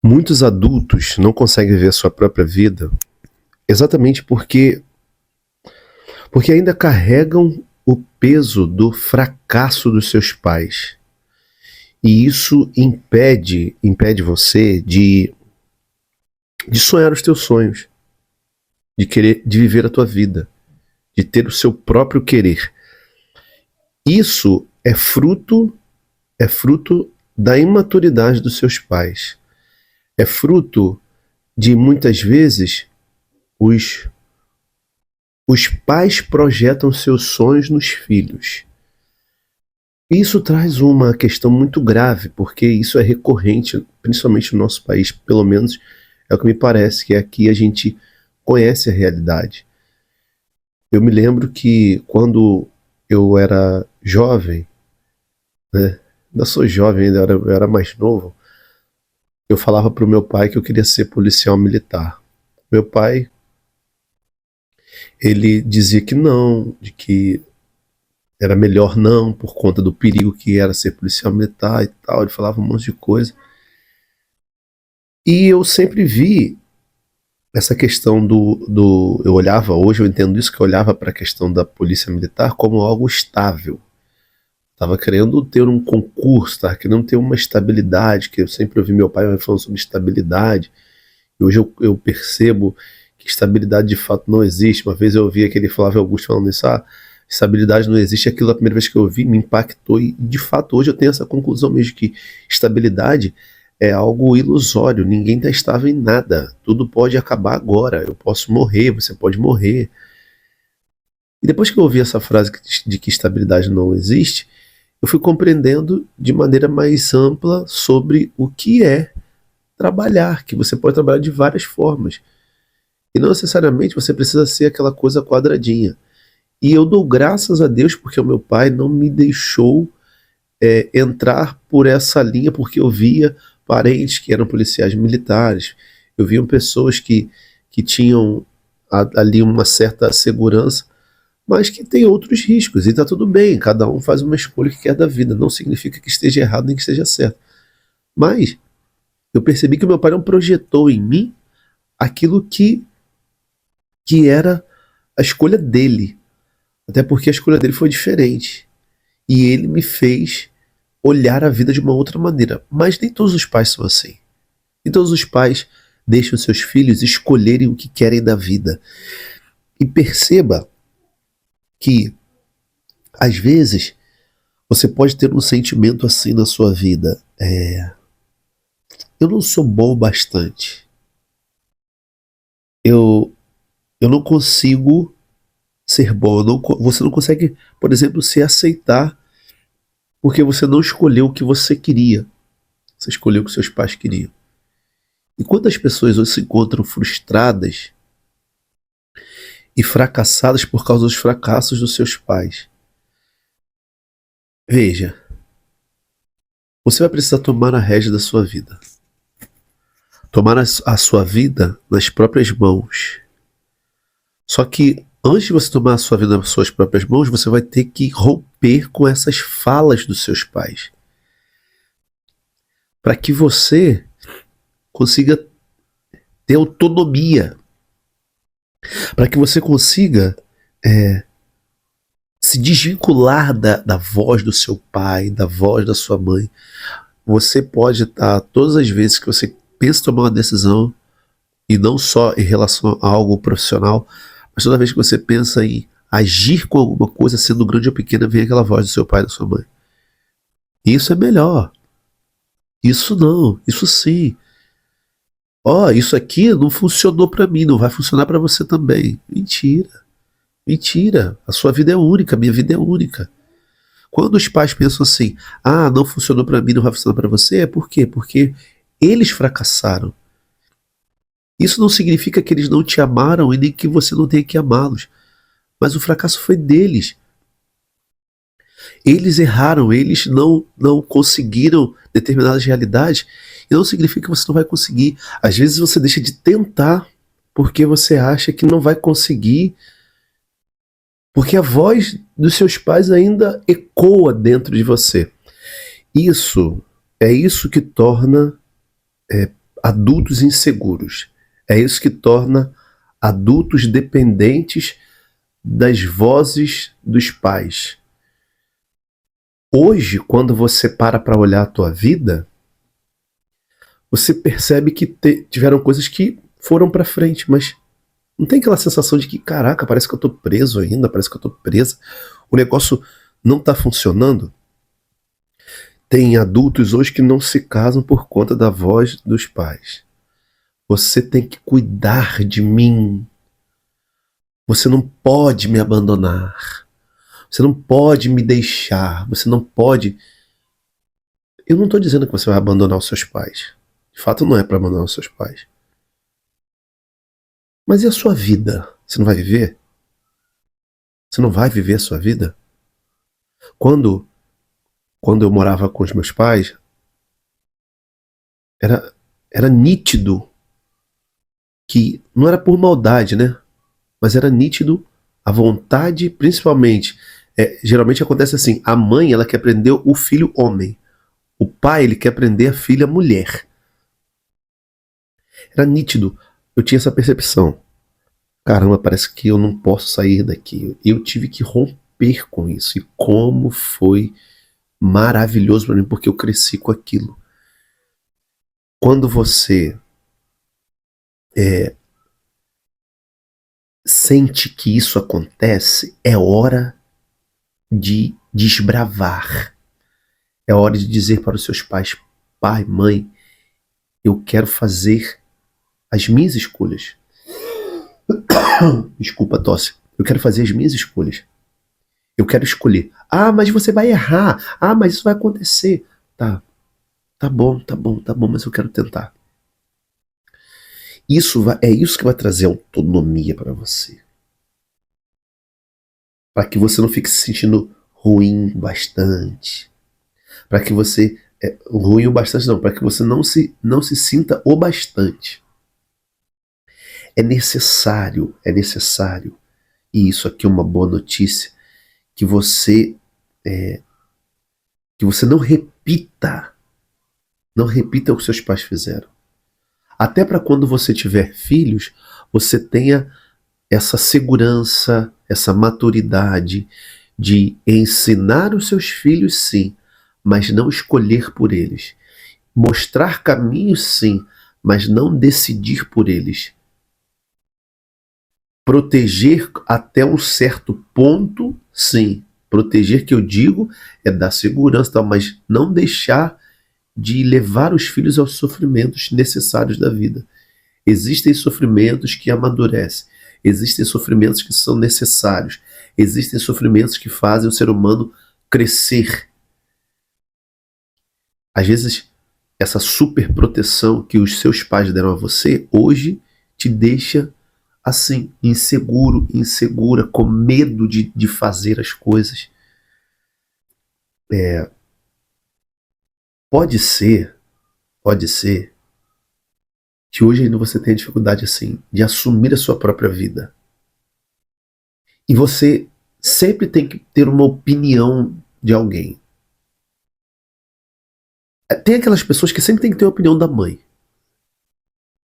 Muitos adultos não conseguem viver a sua própria vida exatamente porque ainda carregam o peso do fracasso dos seus pais. E isso impede você de sonhar os teus sonhos, de viver a tua vida, de ter o seu próprio querer. Isso é fruto da imaturidade dos seus pais. É fruto de muitas vezes os pais projetam seus sonhos nos filhos. Isso traz uma questão muito grave, porque isso é recorrente, principalmente no nosso país, pelo menos é o que me parece, que aqui a gente conhece a realidade. Eu me lembro que quando eu era jovem, né, ainda sou jovem, eu era mais novo, eu falava para o meu pai que eu queria ser policial militar. Meu pai, ele dizia que não, de que era melhor não, por conta do perigo que era ser policial militar e tal, ele falava um monte de coisa. E eu sempre vi essa questão eu olhava, hoje eu entendo isso, que eu olhava para a questão da polícia militar como algo estável. Estava querendo ter um concurso, estava querendo ter uma estabilidade, que eu sempre ouvi meu pai falando sobre estabilidade, e hoje eu percebo que estabilidade de fato não existe. Uma vez eu ouvi aquele Flávio Augusto falando isso, estabilidade não existe. Aquilo, a primeira vez que eu ouvi, me impactou, e de fato hoje eu tenho essa conclusão mesmo, que estabilidade é algo ilusório, ninguém está estável em nada, tudo pode acabar agora, eu posso morrer, você pode morrer. E depois que eu ouvi essa frase de que estabilidade não existe, eu fui compreendendo de maneira mais ampla sobre o que é trabalhar, que você pode trabalhar de várias formas, e não necessariamente você precisa ser aquela coisa quadradinha. E eu dou graças a Deus porque o meu pai não me deixou entrar por essa linha, porque eu via parentes que eram policiais militares, eu via pessoas que tinham ali uma certa segurança, mas que tem outros riscos, e está tudo bem, cada um faz uma escolha que quer da vida, não significa que esteja errado nem que esteja certo. Mas eu percebi que o meu pai não projetou em mim aquilo que era a escolha dele, até porque a escolha dele foi diferente, e ele me fez olhar a vida de uma outra maneira. Mas nem todos os pais são assim. Nem todos os pais deixam seus filhos escolherem o que querem da vida. E perceba que, às vezes, você pode ter um sentimento assim na sua vida. Eu não sou bom o bastante. Eu não consigo ser bom. Você não consegue, por exemplo, se aceitar porque você não escolheu o que você queria. Você escolheu o que seus pais queriam. E quantas pessoas hoje se encontram frustradas e fracassadas por causa dos fracassos dos seus pais? Veja, você vai precisar tomar a rédea da sua vida. Tomar a sua vida nas próprias mãos. Só que antes de você tomar a sua vida nas suas próprias mãos, você vai ter que romper com essas falas dos seus pais, para que você consiga ter autonomia, para que você consiga se desvincular da voz do seu pai, da voz da sua mãe. Você pode estar, todas as vezes que você pensa em tomar uma decisão, e não só em relação a algo profissional, mas toda vez que você pensa em agir com alguma coisa, sendo grande ou pequena, vem aquela voz do seu pai e da sua mãe. Isso é melhor. Isso não. Isso sim. Isso aqui não funcionou para mim, não vai funcionar para você também. Mentira. Mentira. A sua vida é única, a minha vida é única. Quando os pais pensam assim, não funcionou para mim, não vai funcionar para você, é por quê? Porque eles fracassaram. Isso não significa que eles não te amaram e nem que você não tenha que amá-los. Mas o fracasso foi deles. Eles erraram, eles não conseguiram determinadas realidades. E não significa que você não vai conseguir. Às vezes você deixa de tentar porque você acha que não vai conseguir, porque a voz dos seus pais ainda ecoa dentro de você. Isso que torna adultos inseguros. É isso que torna adultos dependentes das vozes dos pais. Hoje, quando você para olhar a tua vida, você percebe que tiveram coisas que foram para frente, mas não tem aquela sensação de que, caraca, parece que eu tô preso ainda, parece que eu tô presa, o negócio não tá funcionando. Tem adultos hoje que não se casam por conta da voz dos pais. Você tem que cuidar de mim. Você não pode me abandonar. Você não pode me deixar. Você não pode... Eu não estou dizendo que você vai abandonar os seus pais. De fato, não é para abandonar os seus pais. Mas e a sua vida? Você não vai viver? Você não vai viver a sua vida? Quando eu morava com os meus pais, era nítido que não era por maldade, né? Mas era nítido a vontade, principalmente. Geralmente acontece assim: a mãe ela quer prender o filho homem, o pai ele quer prender a filha mulher. Era nítido, eu tinha essa percepção. Caramba, parece que eu não posso sair daqui. Eu tive que romper com isso. E como foi maravilhoso para mim, porque eu cresci com aquilo. Quando você sente que isso acontece, é hora de desbravar. É hora de dizer para os seus pais: pai, mãe, eu quero fazer as minhas escolhas. Desculpa a tosse. Eu quero fazer as minhas escolhas. Eu quero escolher. Ah, mas você vai errar. Ah, mas isso vai acontecer. Tá bom, mas eu quero tentar. É isso que vai trazer autonomia para você. Para que você não fique se sentindo ruim bastante. Para que você... ruim o bastante não. Para que você não se sinta o bastante. É necessário, e isso aqui é uma boa notícia, que você não repita o que seus pais fizeram. Até para quando você tiver filhos, você tenha essa segurança, essa maturidade de ensinar os seus filhos, sim, mas não escolher por eles. Mostrar caminhos, sim, mas não decidir por eles. Proteger até um certo ponto, sim. Proteger, que eu digo, é dar segurança, mas não deixar de levar os filhos aos sofrimentos necessários da vida. Existem sofrimentos que amadurecem. Existem sofrimentos que são necessários. Existem sofrimentos que fazem o ser humano crescer. Às vezes, essa super proteção que os seus pais deram a você, hoje te deixa assim, inseguro, insegura, com medo de fazer as coisas. Pode ser que hoje ainda você tenha dificuldade assim de assumir a sua própria vida. E você sempre tem que ter uma opinião de alguém. Tem aquelas pessoas que sempre tem que ter a opinião da mãe.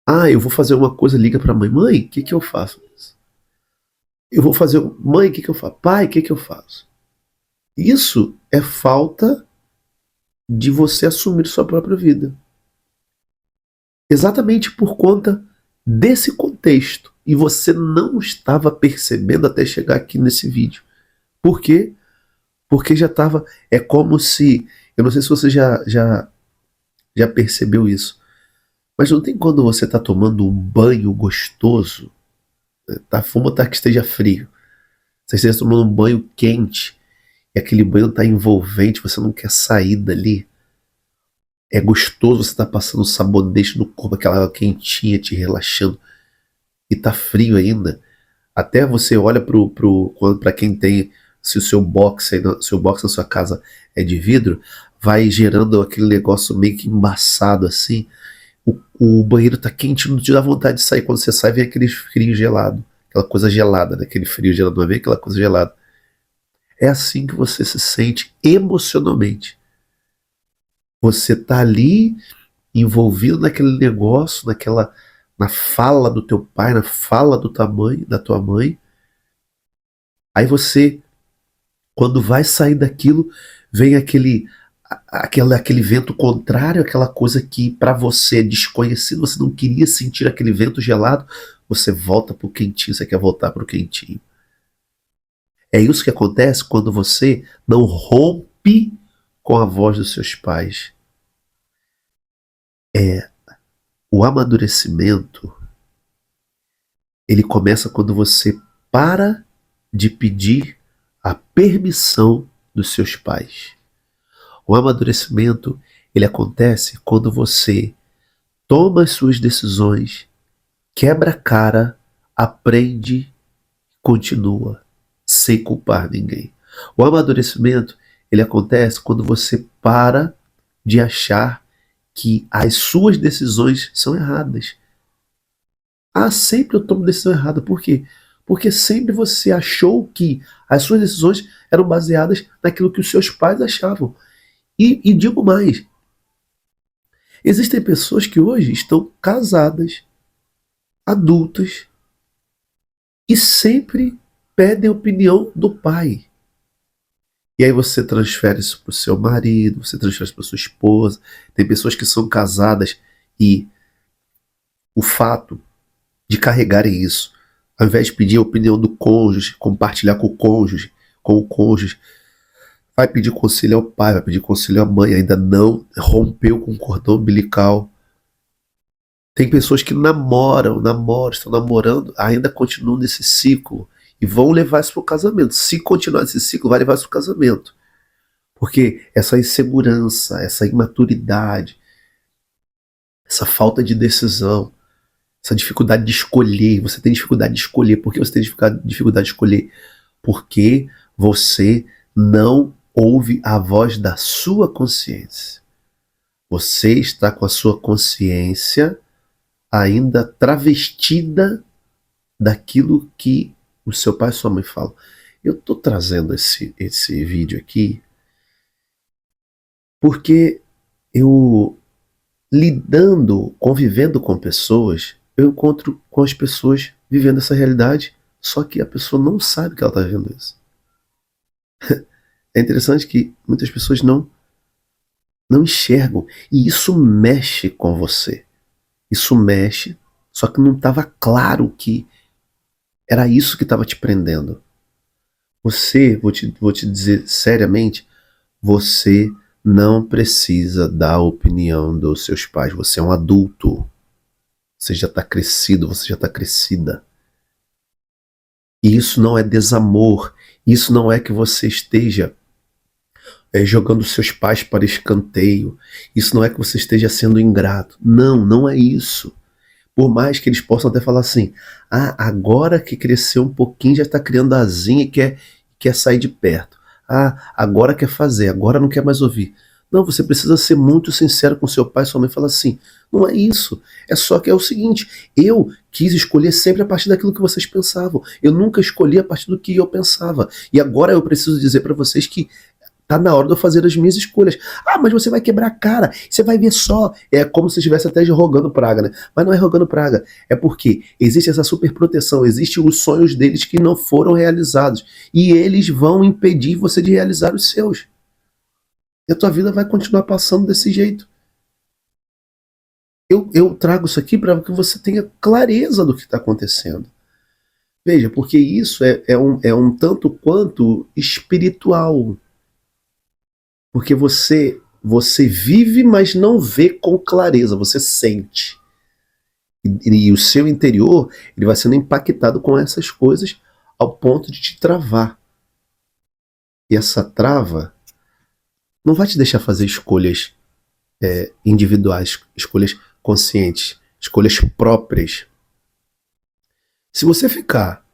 Ah, eu vou fazer uma coisa, liga pra mãe. Mãe, o que eu faço? Eu vou fazer... Mãe, o que eu faço? Pai, o que eu faço? Isso é falta de você assumir sua própria vida. Exatamente por conta desse contexto. E você não estava percebendo até chegar aqui nesse vídeo. Por quê? Porque já estava... É como se... Eu não sei se você já percebeu isso. Mas não tem quando você está tomando um banho gostoso, vamos botar que esteja frio. Você esteja tomando um banho quente e aquele banho está envolvente, você não quer sair dali. É gostoso, você está passando sabonete no corpo, aquela água quentinha te relaxando. E tá frio ainda. Até você olha para quem tem, se o seu box na sua casa é de vidro, vai gerando aquele negócio meio que embaçado assim. O banheiro tá quente, não te dá vontade de sair. Quando você sai, vem aquele frio gelado. Aquela coisa gelada, né? Aquele frio gelado, não vem aquela coisa gelada. É assim que você se sente emocionalmente. Você tá ali envolvido naquele negócio, na fala do teu pai, na fala da tua mãe. Aí você, quando vai sair daquilo, vem aquele vento contrário, aquela coisa que para você é desconhecido, você não queria sentir aquele vento gelado, você volta pro quentinho, você quer voltar pro quentinho. É isso que acontece quando você não rompe com a voz dos seus pais. O amadurecimento, ele começa quando você para de pedir a permissão dos seus pais. O amadurecimento, ele acontece quando você toma as suas decisões, quebra a cara, aprende, continua, sem culpar ninguém. O amadurecimento, ele acontece quando você para de achar que as suas decisões são erradas. Sempre eu tomo decisão errada. Por quê? Porque sempre você achou que as suas decisões eram baseadas naquilo que os seus pais achavam. E digo mais, existem pessoas que hoje estão casadas, adultas, e sempre pedem a opinião do pai. E aí você transfere isso para o seu marido, você transfere isso para sua esposa. Tem pessoas que são casadas e o fato de carregarem isso, ao invés de pedir a opinião do cônjuge, compartilhar com o cônjuge, vai pedir conselho ao pai, vai pedir conselho à mãe, ainda não rompeu com o cordão umbilical. Tem pessoas que namoram, estão namorando, ainda continuam nesse ciclo e vão levar isso para o casamento. Se continuar nesse ciclo, vai levar isso para o casamento. Porque essa insegurança, essa imaturidade, essa falta de decisão, essa dificuldade de escolher, você tem dificuldade de escolher. Por que você tem dificuldade de escolher? Porque você não ouve a voz da sua consciência. Você está com a sua consciência ainda travestida daquilo que o seu pai e sua mãe falam. Eu estou trazendo esse vídeo aqui porque eu, convivendo com pessoas, eu encontro com as pessoas vivendo essa realidade, só que a pessoa não sabe que ela está vivendo isso. É interessante que muitas pessoas não enxergam, e isso mexe com você. Isso mexe, só que não estava claro que era isso que estava te prendendo. Você, vou te dizer seriamente, você não precisa da opinião dos seus pais. Você é um adulto. Você já está crescido, você já está crescida. E isso não é desamor. Isso não é que você esteja jogando seus pais para escanteio. Isso não é que você esteja sendo ingrato. Não, não é isso. Por mais que eles possam até falar assim, agora que cresceu um pouquinho já está criando asinha e quer sair de perto. Agora quer fazer, agora não quer mais ouvir. Não, você precisa ser muito sincero com seu pai e sua mãe e falar assim, não é isso. É só que é o seguinte, eu quis escolher sempre a partir daquilo que vocês pensavam. Eu nunca escolhi a partir do que eu pensava. E agora eu preciso dizer para vocês que tá na hora de eu fazer as minhas escolhas. Mas você vai quebrar a cara, você vai ver só. É como se estivesse até rogando praga, né? Mas não é rogando praga, é porque existe essa super proteção, existem os sonhos deles que não foram realizados. E eles vão impedir você de realizar os seus. E a tua vida vai continuar passando desse jeito. Eu trago isso aqui para que você tenha clareza do que está acontecendo. Veja, porque isso é um tanto quanto espiritual. Porque você vive, mas não vê com clareza, você sente. E o seu interior ele vai sendo impactado com essas coisas ao ponto de te travar. E essa trava não vai te deixar fazer escolhas individuais, escolhas conscientes, escolhas próprias. Se você ficar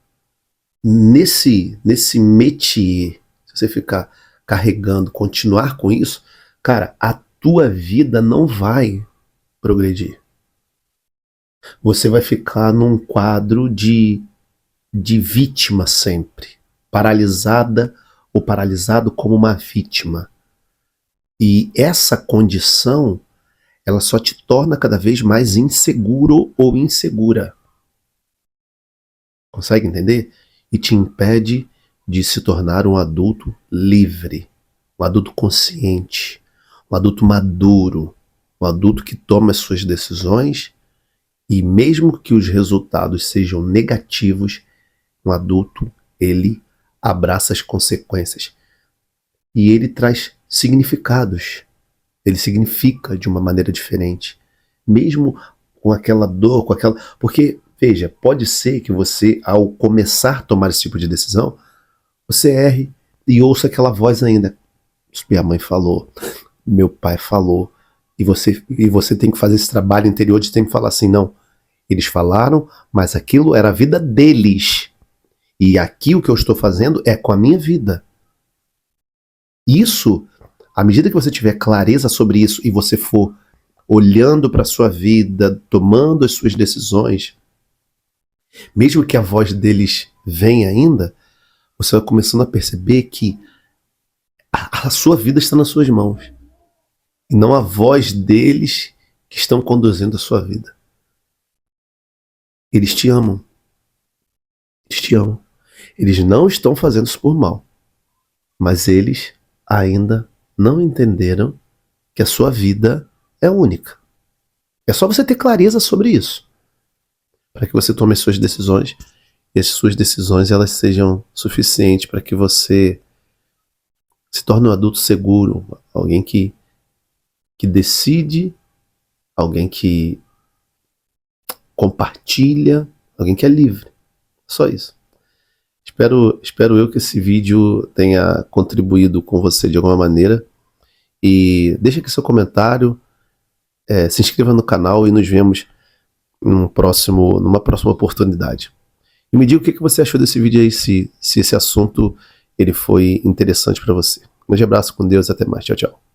nesse métier, se você ficar carregando, continuar com isso, cara, a tua vida não vai progredir. Você vai ficar num quadro de vítima sempre, paralisada ou paralisado como uma vítima. E essa condição, ela só te torna cada vez mais inseguro ou insegura. Consegue entender? E te impede de se tornar um adulto livre, um adulto consciente, um adulto maduro, um adulto que toma as suas decisões e mesmo que os resultados sejam negativos, um adulto, ele abraça as consequências. E ele traz significados. Ele significa de uma maneira diferente. Mesmo com aquela dor, com aquela... Porque, veja, pode ser que você, ao começar a tomar esse tipo de decisão, você erre e ouça aquela voz ainda. Minha mãe falou, meu pai falou, e você tem que fazer esse trabalho interior de sempre falar assim, não, eles falaram, mas aquilo era a vida deles. E aqui o que eu estou fazendo é com a minha vida. Isso, à medida que você tiver clareza sobre isso e você for olhando para a sua vida, tomando as suas decisões, mesmo que a voz deles venha ainda, você vai começando a perceber que a sua vida está nas suas mãos. E não a voz deles que estão conduzindo a sua vida. Eles te amam. Eles te amam. Eles não estão fazendo isso por mal. Mas eles ainda não entenderam que a sua vida é única. É só você ter clareza sobre isso. Para que você tome as suas decisões. E as suas decisões elas sejam suficientes para que você se torne um adulto seguro. Alguém que decide. Alguém que compartilha. Alguém que é livre. Só isso. Espero eu que esse vídeo tenha contribuído com você de alguma maneira. E deixa aqui seu comentário, se inscreva no canal e nos vemos numa próxima oportunidade. E me diga o que você achou desse vídeo aí, se esse assunto ele foi interessante para você. Um grande abraço, com Deus, até mais. Tchau, tchau.